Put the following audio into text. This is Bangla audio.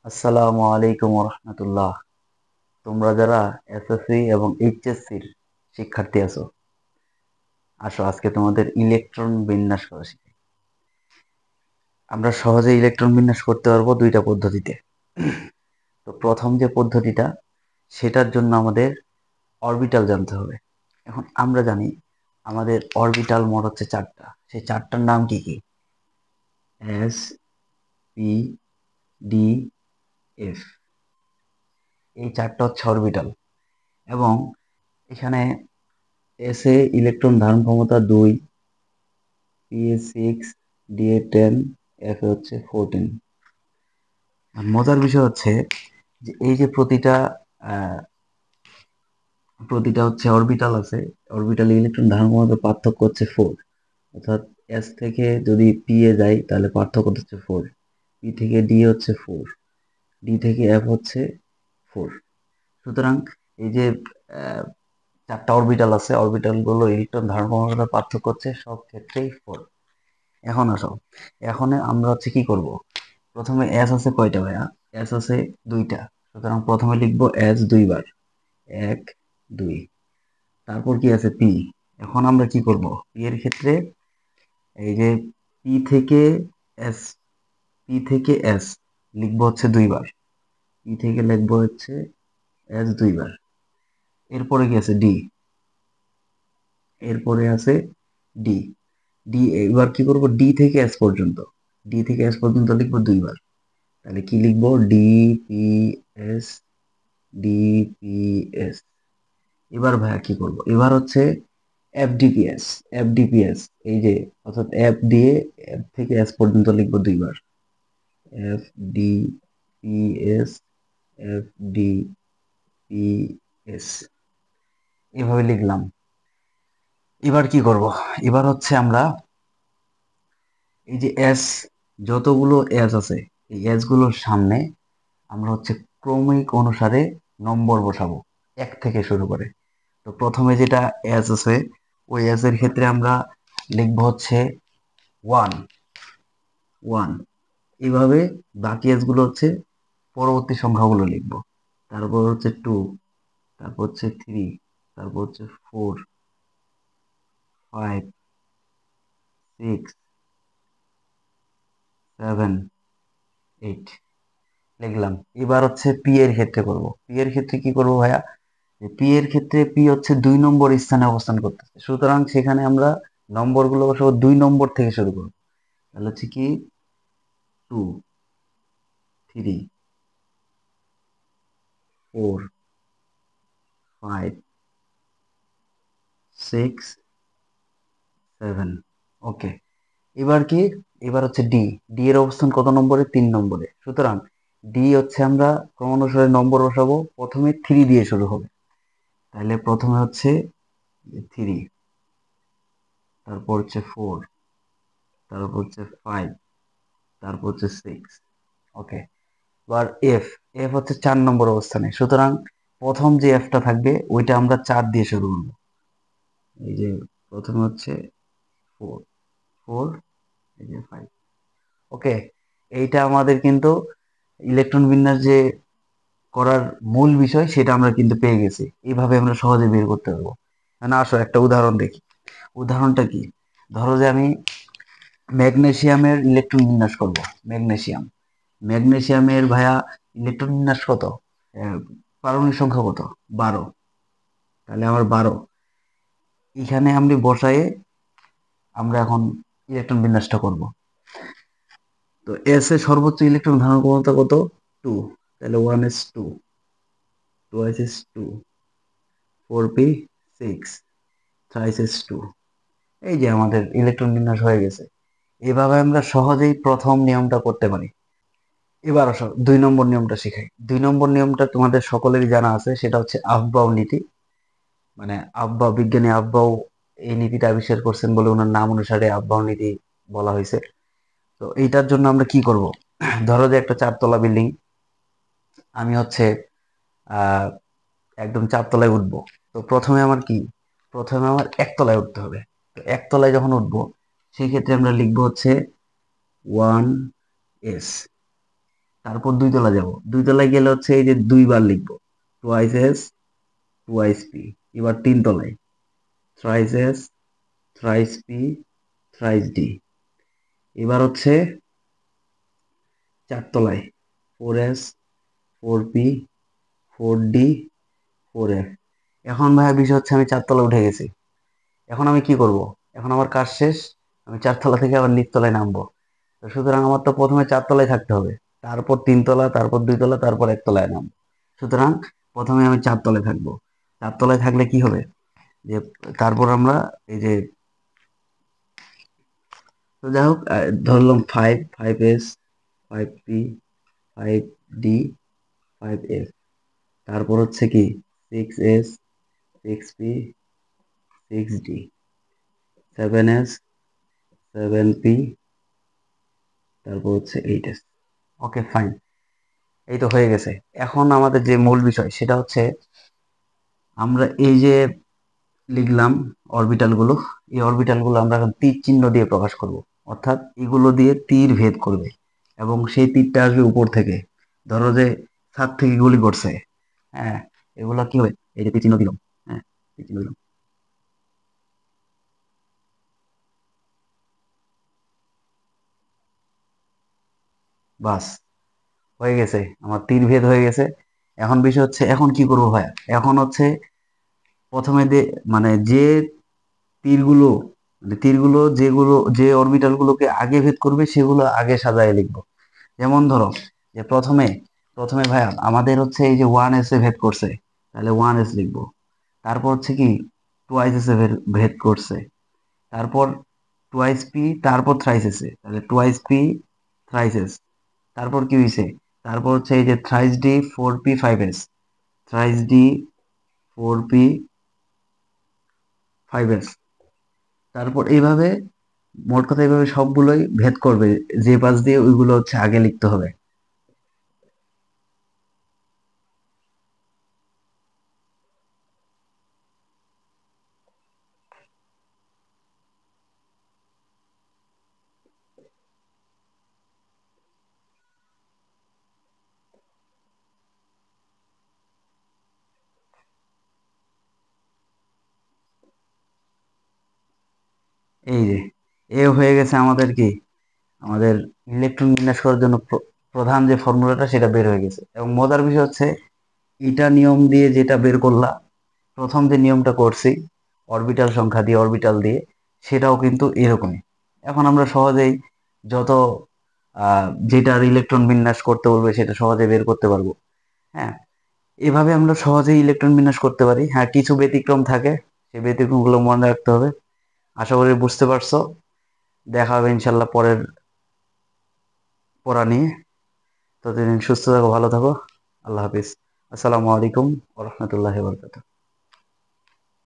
আসসালামু আলাইকুম রহমতুল্লাহ। তোমরা যারা এসএসসি এবং এইচএসসির শিক্ষার্থী আছো, আসো আজকে তোমাদের ইলেকট্রন বিন্যাস করা শিখাই। আমরা সহজে ইলেকট্রন বিন্যাস করতে পারবো দুইটা পদ্ধতিতে। তো প্রথম যে পদ্ধতিটা, সেটার জন্য আমাদের অরবিটাল জানতে হবে। এখন আমরা জানি আমাদের অরবিটাল মোট হচ্ছে চারটা। সেই চারটার নাম কি কি? S, P, D, F. এই চারটা হচ্ছে অরবিটাল। এবং এখানে এস এ ইলেকট্রন ধারণ ক্ষমতা 2, P A 6, D A 10, F এ হচ্ছে 14। আর মজার বিষয় হচ্ছে যে এই যে আহ, প্রতিটা হচ্ছে অরবিটাল আছে, অরবিটালে ইলেকট্রন ধারণ ক্ষমতার পার্থক্য হচ্ছে 4। অর্থাৎ এস থেকে যদি পি এ যাই তাহলে পার্থক্য হচ্ছে 4, পি থেকে ডি হচ্ছে 4, ডি থেকে এফ হচ্ছে 4। সুতরাং এই যে আহ, চারটা অরবিটাল আছে, অরবিটাল গুলো ইলেকট্রন ধারণ ক্ষমতার পার্থক্য হচ্ছে সব ক্ষেত্রেই 4। এখন আসো, এখন আমরা হচ্ছে কি করব? প্রথমে এস আছে কয়টা ভাইয়া? এস আছে দুইটা। সুতরাং প্রথমে লিখবো এস দুইবার, 1, 2। তারপর কি আছে? পি। এখন আমরা কি করব? পি এর ক্ষেত্রে এই যে পি থেকে এস, পি থেকে এস লিখবো হচ্ছে দুইবার, পি থেকে লিখবো হচ্ছে এস দুইবার। এরপরে কি আছে? ডি। এরপরে আছে ডি। ডি এবার কি করব? ডি থেকে এস পর্যন্ত, ডি থেকে এস পর্যন্ত লিখবো দুইবার। তাহলে কি লিখবো? D, P, S, D, P, S. এবার ভাইয়া কি করব? এবার হচ্ছে এফডিপিএস। এফডিপিএস এই যে, অর্থাৎ এফ দিয়ে এফ থেকে এস পর্যন্ত লিখবো দুইবার, F D P S, F D P S. এভাবে লিখলাম। এবার কি করব? এবার হচ্ছে আমরা এই যে এস, যতগুলো এস আছে এই এস গুলোর সামনে আমরা হচ্ছে ক্রমিক অনুসারে নম্বর বসাবো, এক থেকে শুরু করে। তো প্রথমে যেটা এস আছে, ওই এস এর ক্ষেত্রে আমরা লিখবো হচ্ছে 1, 1। এইভাবে বাকি এস গুলো হচ্ছে পরবর্তী সংখ্যাগুলো লিখবো। তারপর হচ্ছে 2, তারপর হচ্ছে 3, তারপর হচ্ছে 4, 5, 6, 7, 8 লিখলাম। এবার হচ্ছে পি এর ক্ষেত্রে করব। পি এর ক্ষেত্রে কি করব ভাইয়া? পি এর ক্ষেত্রে পি হচ্ছে 2 নম্বর স্থানে অবস্থান করতেছে, সুতরাং সেখানে আমরা নম্বরগুলো বসাবো 2 নম্বর থেকে শুরু করব। তাহলে হচ্ছে কি 2, 3, 4, 5, 6, 7। ওকে। এবার কি? এবার হচ্ছে ডি। ডি এর অবস্থান কত নম্বরে? 3 নম্বরে। সুতরাং ডি হচ্ছে আমরা ক্রমানুসারে নম্বর বসাবো, প্রথমে 3 দিয়ে শুরু হবে। তাহলে প্রথমে হচ্ছে 3, তারপর হচ্ছে 4, তারপর হচ্ছে 5, তারপর হচ্ছে 6। ওকে। এবার এফ। এফ হচ্ছে 4 নম্বর অবস্থানে, সুতরাং প্রথম যে এফটা থাকবে ওইটা আমরা 4 দিয়ে শুরু করবো। এই যে প্রথমে হচ্ছে 4, 4, এই যে 5। ওকে। এইটা আমাদের কিন্তু ইলেকট্রন বিন্যাস যে করার মূল বিষয় সেটা আমরা কিন্তু পেয়ে গেছি। এইভাবে আমরা সহজে বের করতে পারবো। না, আসো একটা উদাহরণ দেখি। উদাহরণটা কি? ধরো যে আমি ম্যাগনেসিয়ামের ইলেকট্রন বিন্যাস করব। ম্যাগনেসিয়াম, ম্যাগনেসিয়ামের ভাইয়া ইলেকট্রন বিন্যাস কত? আহ, পারমাণবিক সংখ্যা কত? 12। তাহলে আমার 12 এখানে আমরা বসায়ে আমরা এখন ইলেকট্রন বিন্যাসটা করব। তো এস এর সর্বোচ্চ ইলেকট্রন ধারণ ক্ষমতা কত? 2। তাহলে 1s2, 2s2, 4p6, thrice-s2। এই যে আমাদের ইলেকট্রন বিন্যাস হয়ে গেছে। এভাবে আমরা সহজেই প্রথম নিয়মটা করতে পারি। এবার আসো 2 নম্বর নিয়মটা শিখাই। 2 নম্বর নিয়মটা তোমাদের সকলেরই জানা আছে, সেটা হচ্ছে আফবাও নীতি। মানে আফবাও, বিজ্ঞানী আফবাও এই নীতিটা আবিষ্কার করছেন বলে ওনার নাম অনুসারে আফবাও নীতি বলা হয়েছে। তো এইটার জন্য আমরা কি করব? ধরো যে একটা 4 তলা বিল্ডিং, আমি হচ্ছে আহ একদম 4 তলায় উঠবো। তো প্রথমে আমার কি? প্রথমে আমার 1 তলায় উঠতে হবে। তো 1 তলায় যখন উঠবো, সেই ক্ষেত্রে আমরা লিখবো হচ্ছে 1s। তারপর 2 তলা যাব, 2 তলায় গেলে হচ্ছে এই যে 2 বার লিখবো, টুয়াইস এস টুয়াইস পি। এবার 3 তলায় thrice S thrice P thrice D. এবার হচ্ছে 4 তলায় 4S 4P 4D 4F। এখন ভাইয়া বিষয় হচ্ছে আমি 4 তলায় উঠে গেছি, এখন আমি কি করব? এখন আমার কাজ শেষ, আমি 4 তলা থেকে আবার নিচতলায় নামবো। তো সুতরাং আমার তো প্রথমে 4 তলায় থাকতে হবে, তারপর 3 তলা, তারপর 2 তলা, তারপর 1 তলায় নামবো। সুতরাং প্রথমে আমি 4 তলায় থাকবো। 4 তলায় থাকলে কি হবে যে তারপর আমরা এই যে, তো যাই হোক ধরলাম 5S 5P 5D 5F। তারপর হচ্ছে কি 6S 6P 6D 7S 7P, তারপর হচ্ছে 8S। ওকে ফাইন, এই তো হয়ে গেছে। এখন আমাদের যে মূল বিষয় সেটা হচ্ছে আমরা এই যে লিখলাম অরবিটাল গুলো, এই অরবিটাল গুলো আমরা এখন তীর চিহ্ন দিয়ে প্রকাশ করব। অর্থাৎ এগুলো দিয়ে তীর ভেদ করবে এবং সেই তীরটা আসবে উপর থেকে। ধরো যে ছাদ থেকে গুলি করছে, হ্যাঁ, এগুলা কি হবে, এই যে তীর চিহ্ন দিলাম, হ্যাঁ, তীর চিহ্ন দিলাম, বাস হয়ে গেছে, আমার তীর ভেদ হয়ে গেছে। এখন বিষয় হচ্ছে এখন কি করবো ভাইয়া? এখন হচ্ছে প্রথমে মানে যে তীরগুলো, মানে তীরগুলো যেগুলো যে অরবিটাল গুলোকে আগে ভেদ করবে সেগুলো আগে সাজায় লিখবো। যেমন ধরো যে প্রথমে প্রথমে ভাইয়া আমাদের হচ্ছে এই যে 1S এ ভেদ করছে, তাহলে 1S লিখবো। তারপর হচ্ছে কি টুয়াইস এস এ ভেদ করছে, তারপর টুয়াইস পি, তারপর থ্রাইস এস এ, তাহলে টুয়াইস পি থ্রাইস এস। তারপর কি হয়েছে, তারপর হচ্ছে এই যে thrice D 4P 5S, thrice D 4P 5S। তারপর এইভাবে মোট কথা এইভাবে সবগুলোই ভেদ করবে, যে পাশ দিয়ে ওইগুলো হচ্ছে আগে লিখতে হবে। এই যে এ হয়ে গেছে আমাদের কি, আমাদের ইলেকট্রন বিন্যাস করার জন্য প্রধান যে ফর্মুলাটা সেটা বের হয়ে গেছে। এবং মজার বিষয় হচ্ছে এটা নিয়ম দিয়ে যেটা বের করলাম, প্রথম যে নিয়মটা করছি অরবিটাল সংখ্যা দিয়ে অরবিটাল দিয়ে, সেটাও কিন্তু এরকমই। এখন আমরা সহজেই যত যেটার ইলেকট্রন বিন্যাস করতে বলবে সেটা সহজে বের করতে পারবো। হ্যাঁ, এভাবে আমরা সহজেই ইলেকট্রন বিন্যাস করতে পারি। হ্যাঁ, কিছু ব্যতিক্রম থাকে, সেই ব্যতিক্রমগুলো মনে রাখতে হবে। আশা করি বুঝতে পারছো। দেখা হবে ইনশাল্লাহ পরের পড়া নিয়ে। ততদিন সুস্থ থাকো, ভালো থাকো। আল্লাহ হাফিজ। আসসালামু আলাইকুম ওয়া রাহমাতুল্লাহি ওয়া বারাকাতুহু।